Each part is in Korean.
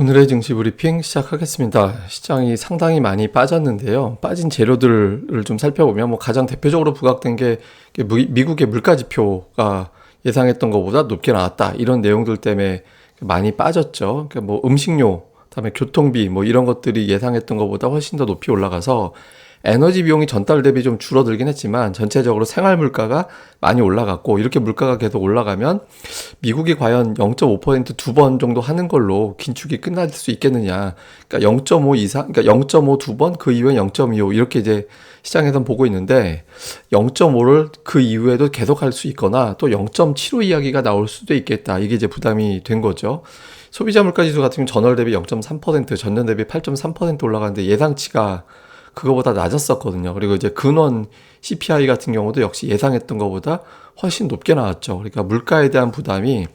오늘의 증시 브리핑 시작하겠습니다. 시장이 상당히 많이 빠졌는데요. 빠진 재료들을 좀 살펴보면 가장 대표적으로 부각된 게 미국의 물가 지표가 예상했던 것보다 높게 나왔다. 이런 내용들 때문에 많이 빠졌죠. 그러니까 음식료, 그다음에 교통비 이런 것들이 예상했던 것보다 훨씬 더 높이 올라가서 에너지 비용이 전달 대비 좀 줄어들긴 했지만 전체적으로 생활 물가가 많이 올라갔고, 이렇게 물가가 계속 올라가면 미국이 과연 0.5% 두 번 정도 하는 걸로 긴축이 끝날 수 있겠느냐. 그러니까 0.5 이상, 그러니까 0.5 두 번, 그 이후에 0.25 이렇게 이제 시장에선 보고 있는데 0.5를 그 이후에도 계속 할 수 있거나 또 0.75 이야기가 나올 수도 있겠다. 이게 이제 부담이 된 거죠. 소비자 물가 지수 같은 경우 전월 대비 0.3%, 전년 대비 8.3% 올라가는데 예상치가 그거보다 낮았었거든요. 그리고 이제 근원 CPI 같은 경우도 역시 예상했던 것보다 훨씬 높게 나왔죠. 그러니까 물가에 대한 부담이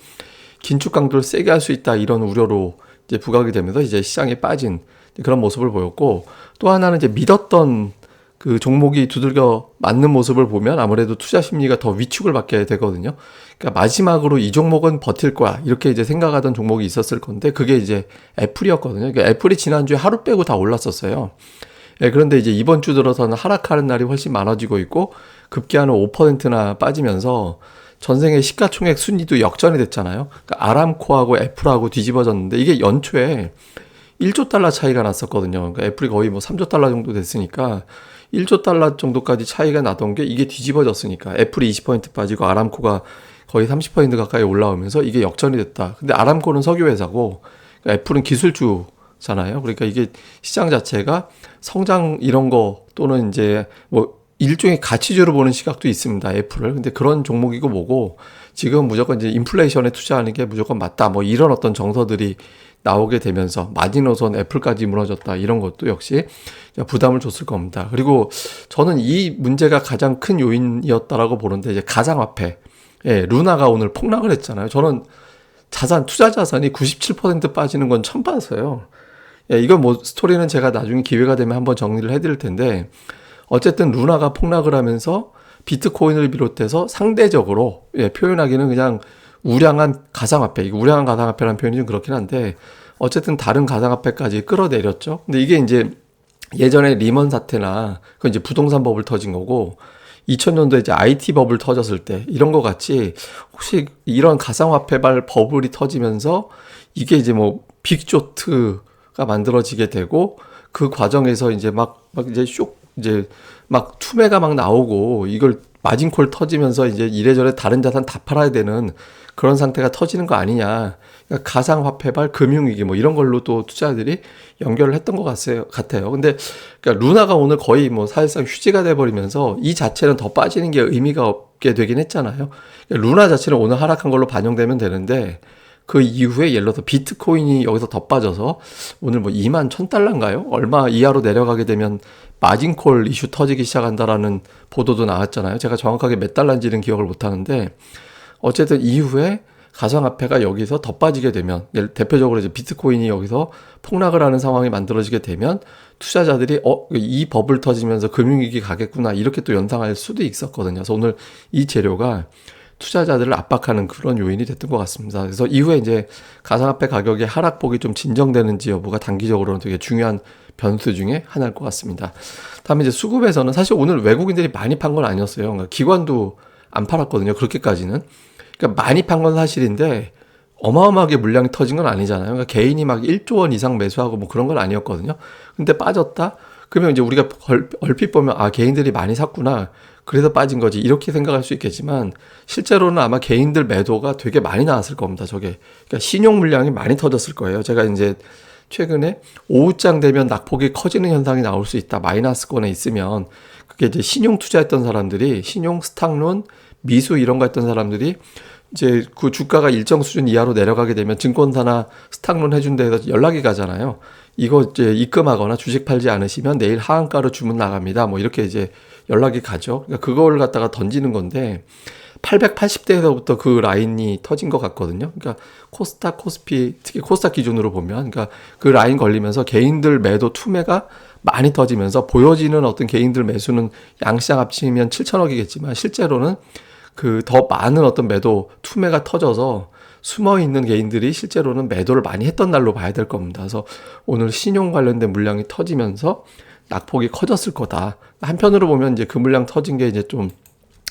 긴축 강도를 세게 할 수 있다, 이런 우려로 이제 부각이 되면서 이제 시장에 빠진 그런 모습을 보였고, 또 하나는 이제 믿었던 그 종목이 두들겨 맞는 모습을 보면 아무래도 투자 심리가 더 위축을 받게 되거든요. 그러니까 마지막으로 이 종목은 버틸 거야, 이렇게 이제 생각하던 종목이 있었을 건데 그게 이제 애플이었거든요. 그러니까 애플이 지난주에 하루 빼고 다 올랐었어요. 그런데 이제 이번 주 들어서는 하락하는 날이 훨씬 많아지고 있고 급기야는 5%나 빠지면서 전생의 시가총액 순위도 역전이 됐잖아요. 그러니까 아람코하고 애플하고 뒤집어졌는데 이게 연초에 1조 달러 차이가 났었거든요. 그러니까 애플이 거의 3조 달러 정도 됐으니까 1조 달러 정도까지 차이가 나던 게 이게 뒤집어졌으니까 애플이 20% 빠지고 아람코가 거의 30% 가까이 올라오면서 이게 역전이 됐다. 근데 아람코는 석유회사고 그러니까 애플은 기술주 잖아요. 그러니까 이게 시장 자체가 성장 이런 거 또는 이제 일종의 가치주로 보는 시각도 있습니다. 애플을. 근데 그런 종목이고 뭐고 지금 무조건 이제 인플레이션에 투자하는 게 무조건 맞다. 이런 어떤 정서들이 나오게 되면서 마지노선 애플까지 무너졌다. 이런 것도 역시 부담을 줬을 겁니다. 그리고 저는 이 문제가 가장 큰 요인이었다라고 보는데 이제 가상화폐. 루나가 오늘 폭락을 했잖아요. 저는 투자 자산이 97% 빠지는 건 처음 봤어요. 이건 스토리는 제가 나중에 기회가 되면 한번 정리를 해드릴 텐데, 어쨌든 루나가 폭락을 하면서 비트코인을 비롯해서 상대적으로 표현하기는 그냥 우량한 가상화폐, 우량한 가상화폐라는 표현이 좀 그렇긴 한데 어쨌든 다른 가상화폐까지 끌어내렸죠. 근데 이게 이제 예전에 리먼 사태나 그 이제 부동산 버블 터진 거고 2000년도에 이제 IT 버블 터졌을 때 이런 거 같이 혹시 이런 가상화폐발 버블이 터지면서 이게 이제 빅조트가 만들어지게 되고 그 과정에서 이제 이제 투매가 나오고 이걸 마진콜 터지면서 이제 이래저래 다른 자산 다 팔아야 되는 그런 상태가 터지는 거 아니냐. 그러니까 가상화폐발 금융위기 이런 걸로 또 투자들이 연결을 했던 것 같아요. 근데 그러니까 루나가 오늘 거의 사실상 휴지가 돼버리면서 이 자체는 더 빠지는 게 의미가 없게 되긴 했잖아요. 그러니까 루나 자체는 오늘 하락한 걸로 반영되면 되는데 그 이후에 예를 들어서 비트코인이 여기서 더 빠져서 오늘 2만 1000달러인가요? 얼마 이하로 내려가게 되면 마진콜 이슈 터지기 시작한다라는 보도도 나왔잖아요. 제가 정확하게 몇 달러인지는 기억을 못 하는데 어쨌든 이후에 가상화폐가 여기서 더 빠지게 되면 대표적으로 이제 비트코인이 여기서 폭락을 하는 상황이 만들어지게 되면 투자자들이 이 버블 터지면서 금융위기 가겠구나 이렇게 또 연상할 수도 있었거든요. 그래서 오늘 이 재료가 투자자들을 압박하는 그런 요인이 됐던 것 같습니다. 그래서 이후에 이제 가상화폐 가격의 하락폭이 좀 진정되는지 여부가 단기적으로는 되게 중요한 변수 중에 하나일 것 같습니다. 다음에 이제 수급에서는 사실 오늘 외국인들이 많이 판 건 아니었어요. 그러니까 기관도 안 팔았거든요. 그렇게까지는. 그러니까 많이 판 건 사실인데 어마어마하게 물량이 터진 건 아니잖아요. 그러니까 개인이 1조 원 이상 매수하고 그런 건 아니었거든요. 근데 빠졌다? 그러면 이제 우리가 얼핏 보면 개인들이 많이 샀구나. 그래서 빠진 거지. 이렇게 생각할 수 있겠지만 실제로는 아마 개인들 매도가 되게 많이 나왔을 겁니다. 저게. 그러니까 신용 물량이 많이 터졌을 거예요. 제가 이제 최근에 오후장 되면 낙폭이 커지는 현상이 나올 수 있다. 마이너스권에 있으면 그게 이제 신용 투자했던 사람들이 신용 스탁론, 미수 이런 거 했던 사람들이 이제 그 주가가 일정 수준 이하로 내려가게 되면 증권사나 스탁론 해준 데에서 연락이 가잖아요. 이거 이제 입금하거나 주식 팔지 않으시면 내일 하한가로 주문 나갑니다. 이렇게 이제 연락이 가죠. 그러니까 그걸 갖다가 던지는 건데 880대에서부터 그 라인이 터진 것 같거든요. 그러니까 코스닥, 코스피, 특히 코스닥 기준으로 보면 그러니까 그 라인 걸리면서 개인들 매도 투매가 많이 터지면서 보여지는 어떤 개인들 매수는 양시장 합치면 7천억이겠지만 실제로는 그 더 많은 어떤 매도 투매가 터져서 숨어 있는 개인들이 실제로는 매도를 많이 했던 날로 봐야 될 겁니다. 그래서 오늘 신용 관련된 물량이 터지면서 낙폭이 커졌을 거다. 한편으로 보면 이제 그 물량 터진 게 이제 좀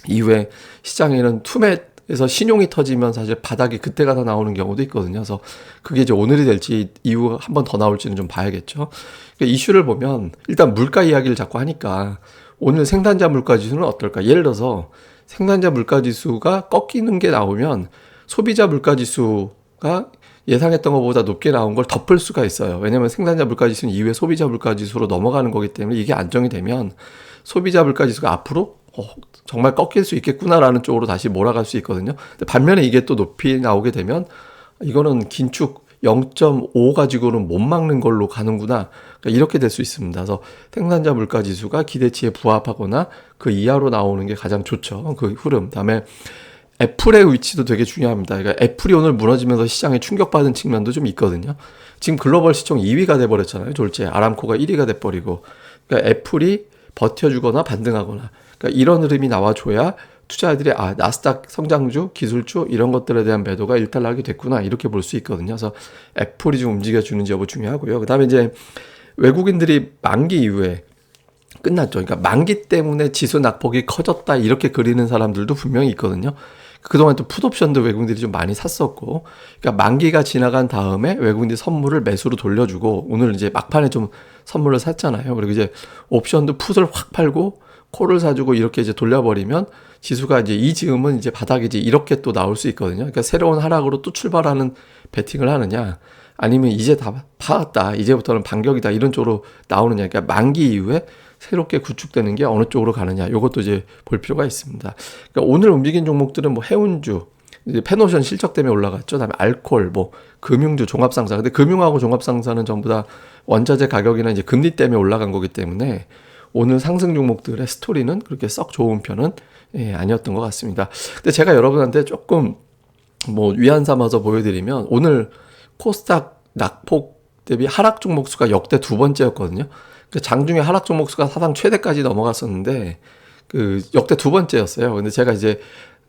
이후에 시장에는 투매에서 신용이 터지면 사실 바닥이 그때가 다 나오는 경우도 있거든요. 그래서 그게 이제 오늘이 될지 이후 한 번 더 나올지는 좀 봐야겠죠. 그러니까 이슈를 보면 일단 물가 이야기를 자꾸 하니까 오늘 생산자 물가 지수는 어떨까? 예를 들어서 생산자 물가 지수가 꺾이는 게 나오면 소비자 물가 지수가 예상했던 것보다 높게 나온 걸 덮을 수가 있어요. 왜냐하면 생산자 물가 지수는 이후에 소비자 물가 지수로 넘어가는 거기 때문에 이게 안정이 되면 소비자 물가 지수가 앞으로 정말 꺾일 수 있겠구나라는 쪽으로 다시 몰아갈 수 있거든요. 근데 반면에 이게 또 높이 나오게 되면 이거는 긴축 0.5 가지고는 못 막는 걸로 가는구나. 그러니까 이렇게 될 수 있습니다. 그래서 생산자 물가 지수가 기대치에 부합하거나 그 이하로 나오는 게 가장 좋죠. 그 흐름. 다음에 애플의 위치도 되게 중요합니다. 그러니까 애플이 오늘 무너지면서 시장에 충격받은 측면도 좀 있거든요. 지금 글로벌 시총 2위가 돼버렸잖아요. 졸지에 아람코가 1위가 돼버리고. 그러니까 애플이 버텨주거나 반등하거나. 그러니까 이런 흐름이 나와줘야 투자자들이 나스닥 성장주, 기술주 이런 것들에 대한 매도가 일단락이 됐구나 이렇게 볼 수 있거든요. 그래서 애플이 좀 움직여주는지 여부 중요하고요. 그다음에 이제 외국인들이 만기 이후에 끝났죠. 그러니까 만기 때문에 지수 낙폭이 커졌다 이렇게 그리는 사람들도 분명히 있거든요. 그동안 또 풋옵션도 외국인들이 좀 많이 샀었고, 그러니까 만기가 지나간 다음에 외국인들이 선물을 매수로 돌려주고, 오늘 이제 막판에 좀 선물을 샀잖아요. 그리고 이제 옵션도 풋을 확 팔고 콜을 사주고 이렇게 이제 돌려버리면 지수가 이제 이 즈음은 이제 바닥이지 이렇게 또 나올 수 있거든요. 그러니까 새로운 하락으로 또 출발하는 베팅을 하느냐, 아니면 이제 다 파았다, 이제부터는 반격이다 이런 쪽으로 나오느냐. 그러니까 만기 이후에 새롭게 구축되는 게 어느 쪽으로 가느냐, 이것도 이제 볼 필요가 있습니다. 그러니까 오늘 움직인 종목들은 뭐 해운주, 이제 페노션 실적 때문에 올라갔죠. 그다음에 알콜, 뭐 금융주, 종합상사. 근데 금융하고 종합상사는 전부 다 원자재 가격이나 이제 금리 때문에 올라간 거기 때문에 오늘 상승 종목들의 스토리는 그렇게 썩 좋은 편은 아니었던 것 같습니다. 근데 제가 여러분한테 조금 뭐 위안 삼아서 보여드리면 오늘 코스닥 낙폭 대비 하락 종목 수가 역대 두 번째였거든요. 장중에 하락 종목 수가 사상 최대까지 넘어갔었는데 그 역대 두 번째였어요. 근데 제가 이제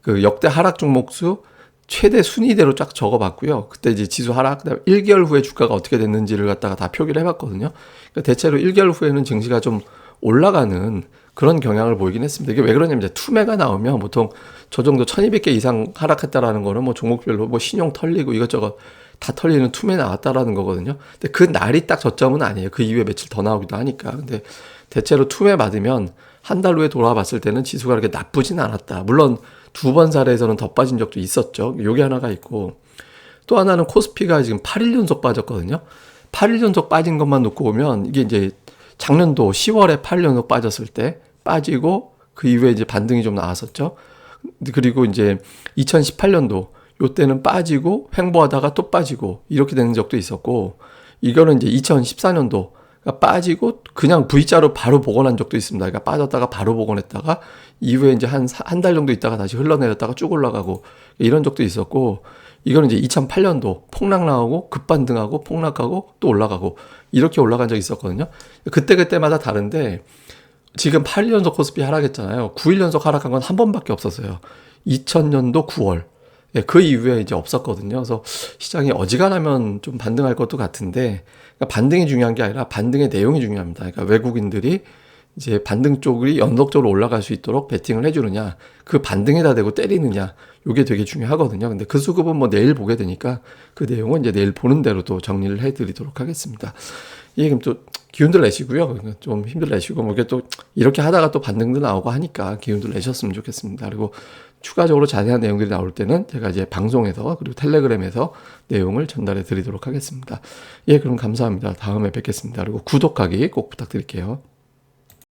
그 역대 하락 종목 수 최대 순위대로 쫙 적어봤고요. 그때 이제 지수 하락, 그다음에 1개월 후에 주가가 어떻게 됐는지를 갖다가 다 표기를 해봤거든요. 그러니까 대체로 1개월 후에는 증시가 좀 올라가는 그런 경향을 보이긴 했습니다. 이게 왜 그러냐면 이제 투매가 나오면 보통 저 정도 1200개 이상 하락했다라는 거는 뭐 종목별로 뭐 신용 털리고 이것저것 다 털리는 투매 나왔다라는 거거든요. 근데 그 날이 딱 저점은 아니에요. 그 이후에 며칠 더 나오기도 하니까. 근데 대체로 투매 받으면 한 달 후에 돌아봤을 때는 지수가 그렇게 나쁘진 않았다. 물론 두 번 사례에서는 더 빠진 적도 있었죠. 요게 하나가 있고, 또 하나는 코스피가 지금 8일 연속 빠졌거든요. 8일 연속 빠진 것만 놓고 보면 이게 이제 작년도 10월에 8일 연속 빠졌을 때 빠지고 그 이후에 이제 반등이 좀 나왔었죠. 그리고 이제 2018년도 요때는 빠지고 횡보하다가 또 빠지고 이렇게 되는 적도 있었고, 이거는 이제 2014년도 빠지고 그냥 V자로 바로 복원한 적도 있습니다. 그러니까 빠졌다가 바로 복원했다가 이후에 이제 한 달 정도 있다가 다시 흘러내렸다가 쭉 올라가고 이런 적도 있었고, 이거는 이제 2008년도 폭락 나오고 급반등하고 폭락하고 또 올라가고 이렇게 올라간 적이 있었거든요. 그때마다 다른데 지금 8일 연속 코스피 하락했잖아요. 9일 연속 하락한 건 한 번밖에 없었어요. 2000년도 9월. 그 이후에 이제 없었거든요. 그래서 시장이 어지간하면 좀 반등할 것도 같은데, 그러니까 반등이 중요한 게 아니라 반등의 내용이 중요합니다. 그러니까 외국인들이 이제 반등 쪽이 연속적으로 올라갈 수 있도록 베팅을 해주느냐, 그 반등에다 대고 때리느냐, 이게 되게 중요하거든요. 근데 그 수급은 뭐 내일 보게 되니까 그 내용은 이제 내일 보는 대로 또 정리를 해드리도록 하겠습니다. 예, 그럼 또 기운들 내시고요. 좀 힘들 내시고, 뭐 이게 또 이렇게 하다가 또 반등도 나오고 하니까 기운들 내셨으면 좋겠습니다. 그리고 추가적으로 자세한 내용들이 나올 때는 제가 이제 방송에서 그리고 텔레그램에서 내용을 전달해 드리도록 하겠습니다. 예, 그럼 감사합니다. 다음에 뵙겠습니다. 그리고 구독하기 꼭 부탁드릴게요.